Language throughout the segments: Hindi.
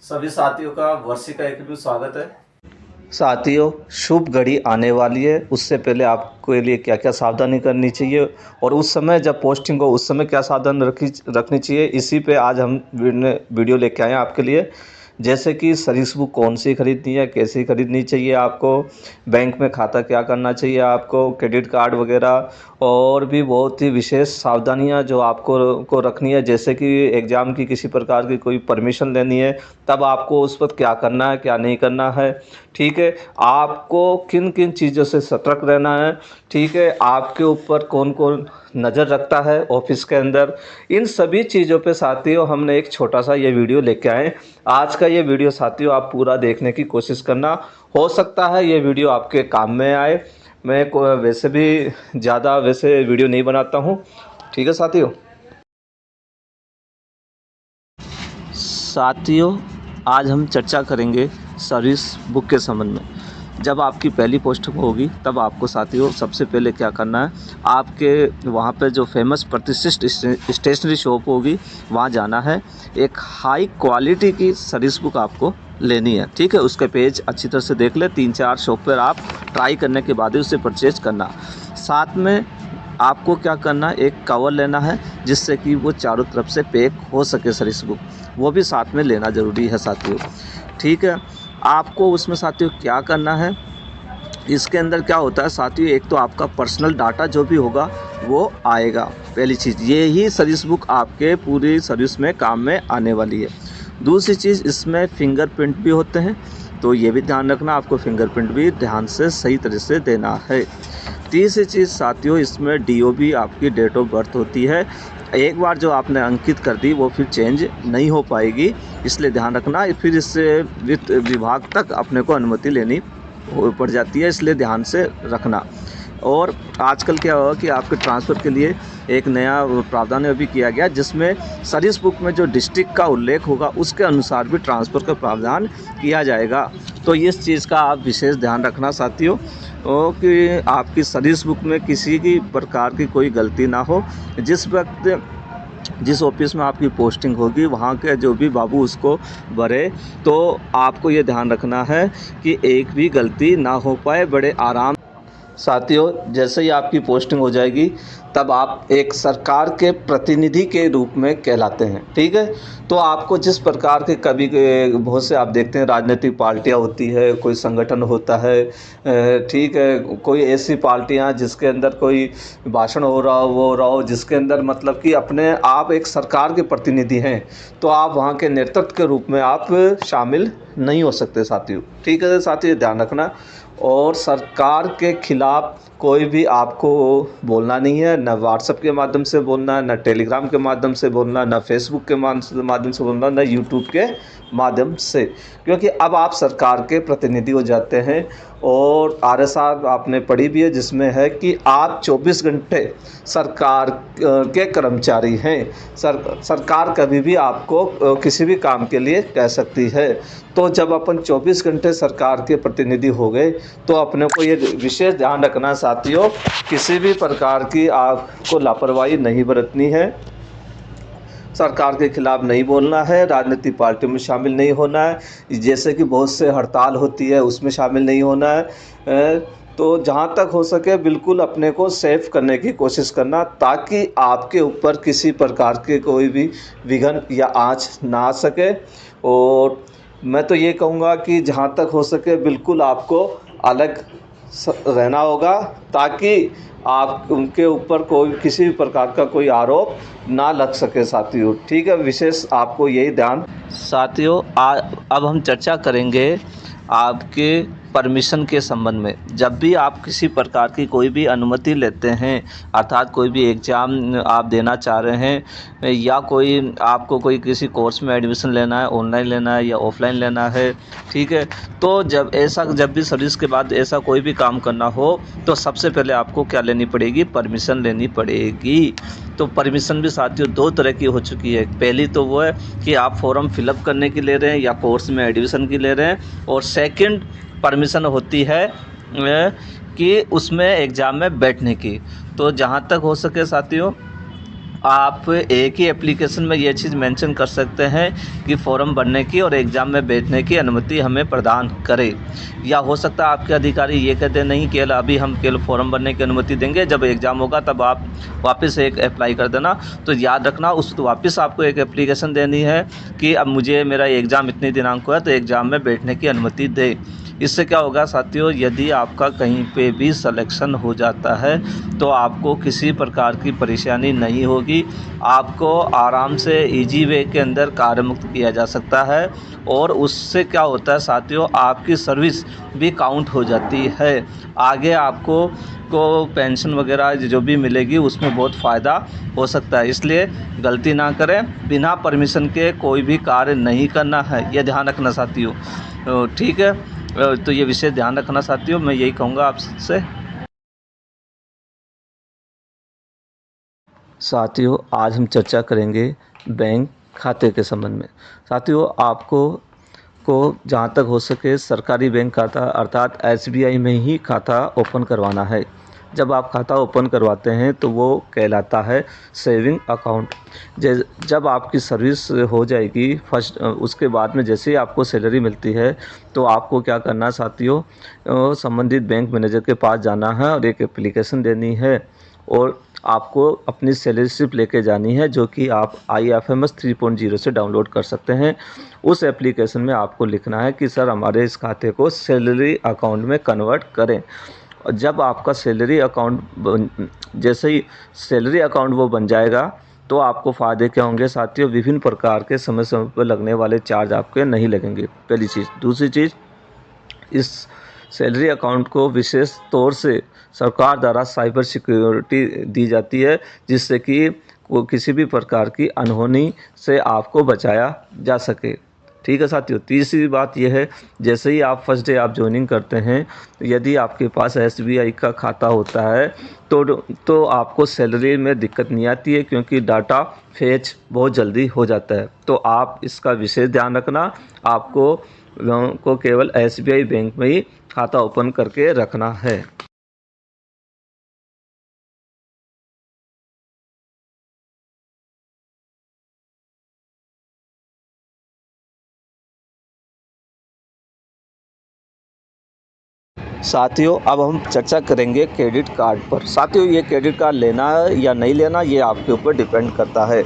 सभी साथियों का वार्षिक कार्यक्रम में स्वागत है। साथियों, शुभ घड़ी आने वाली है। उससे पहले आपके लिए क्या क्या सावधानी करनी चाहिए और उस समय जब पोस्टिंग हो उस समय क्या सावधान रखनी चाहिए, इसी पे आज हम वीडियो लेके आए हैं आपके लिए। जैसे कि सर्विस बुक कौन सी खरीदनी है, कैसी खरीदनी चाहिए आपको, बैंक में खाता क्या करना चाहिए आपको, क्रेडिट कार्ड वगैरह और भी बहुत ही विशेष सावधानियां जो आपको को रखनी है। जैसे कि एग्ज़ाम की किसी प्रकार की कोई परमिशन लेनी है, तब आपको उस वक्त क्या करना है, क्या नहीं करना है। ठीक है, आपको किन किन चीज़ों से सतर्क रहना है। ठीक है, आपके ऊपर कौन कौन नज़र रखता है ऑफिस के अंदर, इन सभी चीज़ों पे साथियों हमने एक छोटा सा ये वीडियो लेके आए। आज का ये वीडियो साथियों आप पूरा देखने की कोशिश करना। हो सकता है ये वीडियो आपके काम में आए। मैं वैसे भी ज़्यादा वैसे वीडियो नहीं बनाता हूँ। ठीक है साथियों। साथियों, आज हम चर्चा करेंगे सर्विस बुक के संबंध में। जब आपकी पहली पोस्टिंग होगी तब आपको साथियों सबसे पहले क्या करना है, आपके वहाँ पे जो फेमस प्रतिष्ठित स्टेशनरी शॉप होगी वहाँ जाना है। एक हाई क्वालिटी की सर्विस बुक आपको लेनी है। ठीक है, उसके पेज अच्छी तरह से देख ले, 3-4 शॉप पर आप ट्राई करने के बाद ही उसे परचेज करना। साथ में आपको क्या करना है, एक कवर लेना है जिससे कि वो चारों तरफ से पैक हो सके सर्विस बुक, वो भी साथ में लेना ज़रूरी है साथियों। ठीक है, आपको उसमें साथियों क्या करना है, इसके अंदर क्या होता है साथियों, एक तो आपका पर्सनल डाटा जो भी होगा वो आएगा। पहली चीज़ ये ही सर्विस बुक आपके पूरी सर्विस में काम में आने वाली है। दूसरी चीज़, इसमें फिंगरप्रिंट भी होते हैं, तो ये भी ध्यान रखना, आपको फिंगरप्रिंट भी ध्यान से सही तरह से देना है। तीसरी चीज़ साथियों, इसमें डीओबी आपकी डेट ऑफ बर्थ होती है। एक बार जो आपने अंकित कर दी वो फिर चेंज नहीं हो पाएगी, इसलिए ध्यान रखना। फिर इससे वित्त विभाग तक अपने को अनुमति लेनी पड़ जाती है, इसलिए ध्यान से रखना। और आजकल क्या होगा कि आपके ट्रांसफ़र के लिए एक नया प्रावधान अभी किया गया, जिसमें सर्विस बुक में जो डिस्ट्रिक्ट का उल्लेख होगा उसके अनुसार भी ट्रांसफ़र का प्रावधान किया जाएगा। तो इस चीज़ का आप विशेष ध्यान रखना साथियों, कि आपकी सर्विस बुक में किसी की प्रकार की कोई गलती ना हो। जिस वक्त जिस ऑफिस में आपकी पोस्टिंग होगी वहाँ के जो भी बाबू उसको भरे, तो आपको ये ध्यान रखना है कि एक भी गलती ना हो पाए, बड़े आराम। साथियों, जैसे ही आपकी पोस्टिंग हो जाएगी तब आप एक सरकार के प्रतिनिधि के रूप में कहलाते हैं। ठीक है, तो आपको जिस प्रकार के कभी बहुत से आप देखते हैं राजनीतिक पार्टियां होती है, कोई संगठन होता है, ठीक है, कोई ऐसी पार्टियां जिसके अंदर कोई भाषण हो रहा हो जिसके अंदर मतलब कि अपने आप एक सरकार के प्रतिनिधि हैं, तो आप वहाँ के नेतृत्व के रूप में आप शामिल नहीं हो सकते साथियों। ठीक है साथियों, ध्यान रखना। और सरकार के खिलाफ कोई भी आपको बोलना नहीं है, न व्हाट्सएप के माध्यम से बोलना है, न टेलीग्राम के माध्यम से बोलना, न फेसबुक के माध्यम से बोलना, न यूट्यूब के माध्यम से, क्योंकि अब आप सरकार के प्रतिनिधि हो जाते हैं। और RSR आपने पढ़ी भी है, जिसमें है कि आप 24 घंटे सरकार के कर्मचारी हैं। सरकार कभी भी आपको किसी भी काम के लिए कह सकती है। तो जब अपन 24 घंटे सरकार के प्रतिनिधि हो गए तो अपने को ये विशेष ध्यान रखना साथियों, किसी भी प्रकार की आपको लापरवाही नहीं बरतनी है, सरकार के खिलाफ नहीं बोलना है, राजनीतिक पार्टियों में शामिल नहीं होना है, जैसे कि बहुत से हड़ताल होती है उसमें शामिल नहीं होना है। तो जहाँ तक हो सके बिल्कुल अपने को सेफ करने की कोशिश करना, ताकि आपके ऊपर किसी प्रकार के कोई भी विघ्न या आँच ना आ सके। और मैं तो ये कहूँगा कि जहाँ तक हो सके बिल्कुल आपको अलग रहना होगा, ताकि आप उनके ऊपर कोई किसी भी प्रकार का कोई आरोप ना लग सके साथियों। ठीक है, विशेष आपको यही ध्यान। साथियों, अब हम चर्चा करेंगे आपके परमिशन के संबंध में। जब भी आप किसी प्रकार की कोई भी अनुमति लेते हैं, अर्थात कोई भी एग्ज़ाम आप देना चाह रहे हैं या कोई आपको कोई किसी कोर्स में एडमिशन लेना है, ऑनलाइन लेना है या ऑफलाइन लेना है, ठीक है, तो जब भी सर्विस के बाद ऐसा कोई भी काम करना हो तो सबसे पहले आपको क्या लेनी पड़ेगी, परमिशन लेनी पड़ेगी। तो परमिशन भी साथियों 2 तरह की हो चुकी है। पहली तो वो है कि आप फॉर्म फिलअप करने की ले रहे हैं या कोर्स में एडमिशन की ले रहे हैं, और सेकंड परमिशन होती है कि उसमें एग्ज़ाम में बैठने की। तो जहाँ तक हो सके साथियों आप एक ही एप्लीकेशन में ये चीज़ मेंशन कर सकते हैं कि फॉर्म भरने की और एग्ज़ाम में बैठने की अनुमति हमें प्रदान करें। या हो सकता है आपके अधिकारी ये कहते नहीं, केवल अभी हम केवल फॉर्म भरने की अनुमति देंगे, जब एग्ज़ाम होगा तब आप वापस एक अप्लाई कर देना। तो याद रखना, उस वापस आपको एक एप्लीकेशन देनी है कि अब मुझे मेरा एग्ज़ाम इतने दिनांक को है तो एग्ज़ाम में बैठने की अनुमति दे। इससे क्या होगा साथियों, यदि आपका कहीं पे भी सिलेक्शन हो जाता है तो आपको किसी प्रकार की परेशानी नहीं होगी। आपको आराम से इजी वे के अंदर कार्य मुक्त किया जा सकता है और उससे क्या होता है साथियों, आपकी सर्विस भी काउंट हो जाती है। आगे आपको पेंशन वगैरह जो भी मिलेगी उसमें बहुत फ़ायदा हो सकता है। इसलिए गलती ना करें, बिना परमिशन के कोई भी कार्य नहीं करना है, यह ध्यान रखना साथियों। ठीक है, तो ये विषय ध्यान रखना साथियों, मैं यही कहूँगा आपसे। साथियों, आज हम चर्चा करेंगे बैंक खाते के संबंध में। साथियों, आपको जहाँ तक हो सके सरकारी बैंक खाता अर्थात एसबीआई में ही खाता ओपन करवाना है। जब आप खाता ओपन करवाते हैं तो वो कहलाता है सेविंग अकाउंट। जब आपकी सर्विस हो जाएगी फर्स्ट, उसके बाद में जैसे ही आपको सैलरी मिलती है तो आपको क्या करना है साथियों, संबंधित बैंक मैनेजर के पास जाना है और एक एप्लीकेशन देनी है और आपको अपनी सैलरी स्लिप लेके जानी है, जो कि आप IFMS 3.0 से डाउनलोड कर सकते हैं। उस एप्लीकेशन में आपको लिखना है कि सर हमारे इस खाते को सैलरी अकाउंट में कन्वर्ट करें। और जब आपका सैलरी अकाउंट जैसे ही सैलरी अकाउंट वो बन जाएगा तो आपको फ़ायदे क्या होंगे साथियों, विभिन्न प्रकार के समय समय पर लगने वाले चार्ज आपके नहीं लगेंगे, पहली चीज़। दूसरी चीज़, इस सैलरी अकाउंट को विशेष तौर से सरकार द्वारा साइबर सिक्योरिटी दी जाती है, जिससे कि वो किसी भी प्रकार की अनहोनी से आपको बचाया जा सके। ठीक है साथियों। तीसरी बात यह है, जैसे ही आप फर्स्ट डे आप ज्वाइनिंग करते हैं, यदि आपके पास SBI का खाता होता है तो आपको सैलरी में दिक्कत नहीं आती है, क्योंकि डाटा फेच बहुत जल्दी हो जाता है। तो आप इसका विशेष ध्यान रखना, आपको केवल SBI बैंक में ही खाता ओपन करके रखना है। साथियों, अब हम चर्चा करेंगे क्रेडिट कार्ड पर। साथियों, ये क्रेडिट कार्ड लेना है या नहीं लेना ये आपके ऊपर डिपेंड करता है,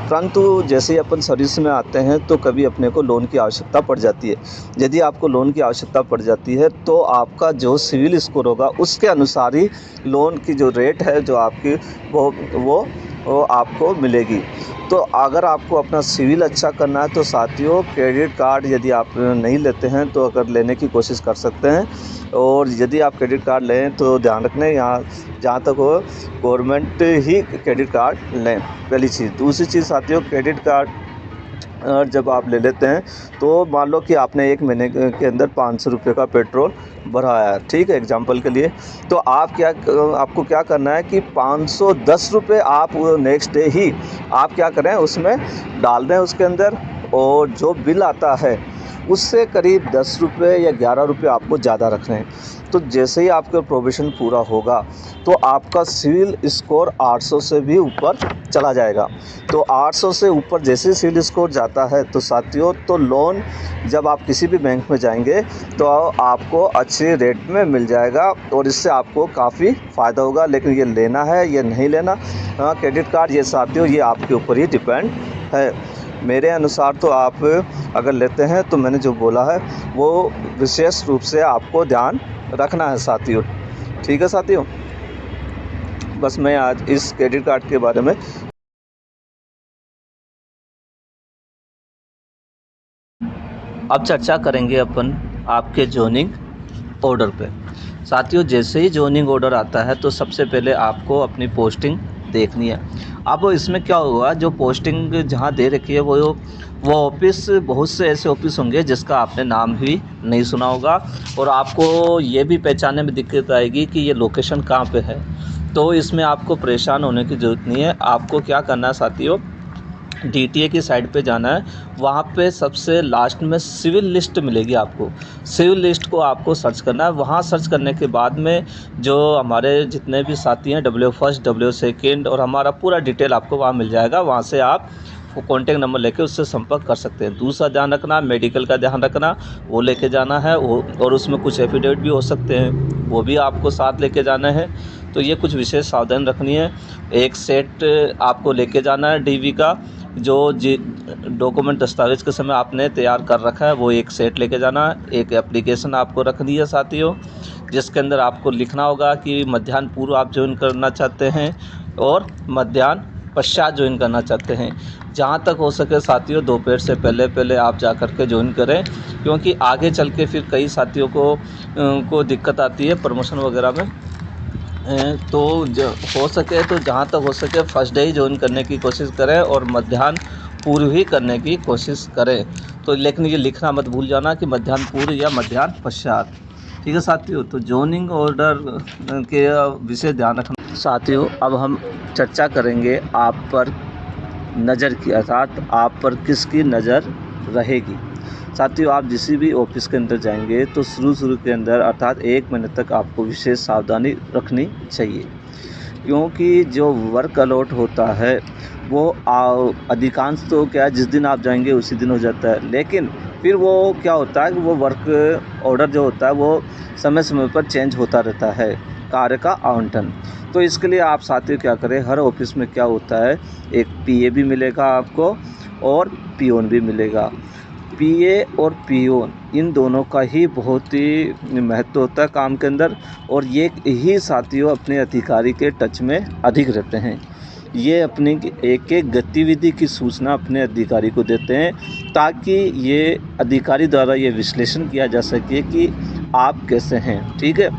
परंतु जैसे ही अपन सर्विस में आते हैं तो कभी अपने को लोन की आवश्यकता पड़ जाती है। यदि आपको लोन की आवश्यकता पड़ जाती है तो आपका जो सिविल स्कोर होगा उसके अनुसार ही लोन की जो रेट है जो आपकी वो आपको मिलेगी। तो अगर आपको अपना सिविल अच्छा करना है तो साथियों, क्रेडिट कार्ड यदि आप नहीं लेते हैं तो अगर लेने की कोशिश कर सकते हैं। और यदि आप क्रेडिट कार्ड लें तो ध्यान रखना, यहाँ जहाँ तक हो गवर्नमेंट ही क्रेडिट कार्ड लें, पहली चीज़। दूसरी चीज़ साथियों, क्रेडिट कार्ड जब आप ले लेते हैं तो मान लो कि आपने एक महीने के अंदर 500 रुपये का पेट्रोल भराया, ठीक है, एग्जांपल के लिए। तो आपको क्या करना है कि 510 रुपये आप नेक्स्ट डे ही आप क्या करें, उसमें डाल दें उसके अंदर, और जो बिल आता है उससे करीब 10 रुपये या 11 रुपये आपको ज़्यादा रखने हैं। तो जैसे ही आपका प्रोविज़न पूरा होगा तो आपका सिविल स्कोर 800 से भी ऊपर चला जाएगा। तो 800 से ऊपर जैसे सिविल स्कोर जाता है तो साथियों, तो लोन जब आप किसी भी बैंक में जाएंगे तो आपको अच्छे रेट में मिल जाएगा और इससे आपको काफ़ी फ़ायदा होगा। लेकिन ये लेना है या नहीं लेना, क्रेडिट कार्ड, ये साथियों ये आपके ऊपर ही डिपेंड है। मेरे अनुसार तो आप अगर लेते हैं तो मैंने जो बोला है वो विशेष रूप से आपको ध्यान रखना है साथियों। ठीक है साथियों, बस मैं आज इस क्रेडिट कार्ड के बारे में अब चर्चा करेंगे अपन आपके जॉइनिंग ऑर्डर पे। साथियों, जैसे ही जॉइनिंग ऑर्डर आता है तो सबसे पहले आपको अपनी पोस्टिंग देखनी है। अब इसमें क्या होगा, जो पोस्टिंग जहाँ दे रखी है वो ऑफिस, बहुत से ऐसे ऑफिस होंगे जिसका आपने नाम भी नहीं सुना होगा और आपको ये भी पहचानने में दिक्कत आएगी कि ये लोकेशन कहाँ पे है। तो इसमें आपको परेशान होने की ज़रूरत नहीं है। आपको क्या करना है साथियों, DTA की साइट पे जाना है। वहाँ पे सबसे लास्ट में सिविल लिस्ट मिलेगी आपको। सिविल लिस्ट को आपको सर्च करना है। वहाँ सर्च करने के बाद में जो हमारे जितने भी साथी हैं, W1 W2 और हमारा पूरा डिटेल आपको वहाँ मिल जाएगा। वहाँ से आप वो कॉन्टैक्ट नंबर लेके उससे संपर्क कर सकते हैं। दूसरा ध्यान रखना, मेडिकल का ध्यान रखना, वो लेके जाना है। वो और उसमें कुछ एफिडेविट भी हो सकते हैं, वो भी आपको साथ लेके जाना है। तो ये कुछ विशेष सावधानी रखनी है। एक सेट आपको लेके जाना है DV का, जो जी डॉक्यूमेंट दस्तावेज़ के समय आपने तैयार कर रखा है, वो एक सेट लेके जाना है। एक एप्लीकेशन आपको रखनी है साथियों, जिसके अंदर आपको लिखना होगा कि मध्याह्न पूर्व आप ज्वाइन करना चाहते हैं और मध्याह्न पश्चात ज्वाइन करना चाहते हैं। जहाँ तक हो सके साथियों, दोपहर से पहले पहले आप जा कर के ज्वाइन करें, क्योंकि आगे चल के फिर कई साथियों को दिक्कत आती है प्रमोशन वगैरह में। तो हो सके तो जहाँ तक हो सके फर्स्ट डे ही ज्वाइन करने की कोशिश करें और मध्याह्न पूर्व ही करने की कोशिश करें। तो लेकिन ये लिखना मत भूल जाना कि मध्याह्न पूर्व या मध्याह्न पश्चात। ठीक है साथियों, तो जॉइनिंग ऑर्डर के विशेष ध्यान रखना। साथियों, अब हम चर्चा करेंगे आप पर नज़र की, अर्थात आप पर किसकी नज़र रहेगी। साथियों, आप जिस भी ऑफिस के अंदर जाएंगे तो शुरू के अंदर अर्थात 1 महीने तक आपको विशेष सावधानी रखनी चाहिए, क्योंकि जो वर्क अलॉट होता है वो अधिकांश तो क्या है, जिस दिन आप जाएंगे उसी दिन हो जाता है। लेकिन फिर वो क्या होता है कि वो वर्क ऑर्डर जो होता है वो समय समय पर चेंज होता रहता है, कार्य का आवंटन। तो इसके लिए आप साथियों क्या करें, हर ऑफिस में क्या होता है, एक PA भी मिलेगा आपको और पियोन भी मिलेगा। PA और पियोन इन दोनों का ही बहुत ही महत्व होता है काम के अंदर, और ये ही साथियों अपने अधिकारी के टच में अधिक रहते हैं। ये अपनी एक एक गतिविधि की सूचना अपने अधिकारी को देते हैं, ताकि ये अधिकारी द्वारा ये विश्लेषण किया जा सके कि आप कैसे हैं। ठीक है,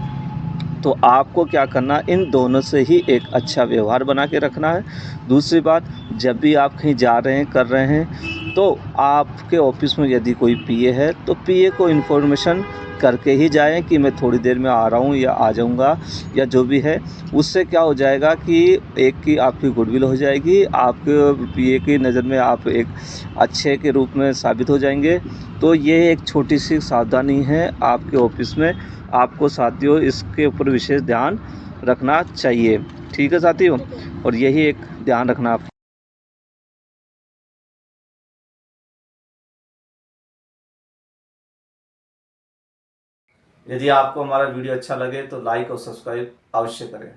तो आपको क्या करना, इन दोनों से ही एक अच्छा व्यवहार बना के रखना है। दूसरी बात, जब भी आप कहीं जा रहे हैं, कर रहे हैं, तो आपके ऑफिस में यदि कोई PA है तो PA को इन्फॉर्मेशन करके ही जाएं कि मैं थोड़ी देर में आ रहा हूं या आ जाऊंगा या जो भी है। उससे क्या हो जाएगा कि एक की आपकी गुडविल हो जाएगी, आपके PA की नज़र में आप एक अच्छे के रूप में साबित हो जाएंगे। तो ये एक छोटी सी सावधानी है आपके ऑफिस में, आपको साथियों इसके ऊपर विशेष ध्यान रखना चाहिए। ठीक है साथियों, और यही एक ध्यान रखना आप। यदि आपको हमारा वीडियो अच्छा लगे तो लाइक और सब्सक्राइब अवश्य करें।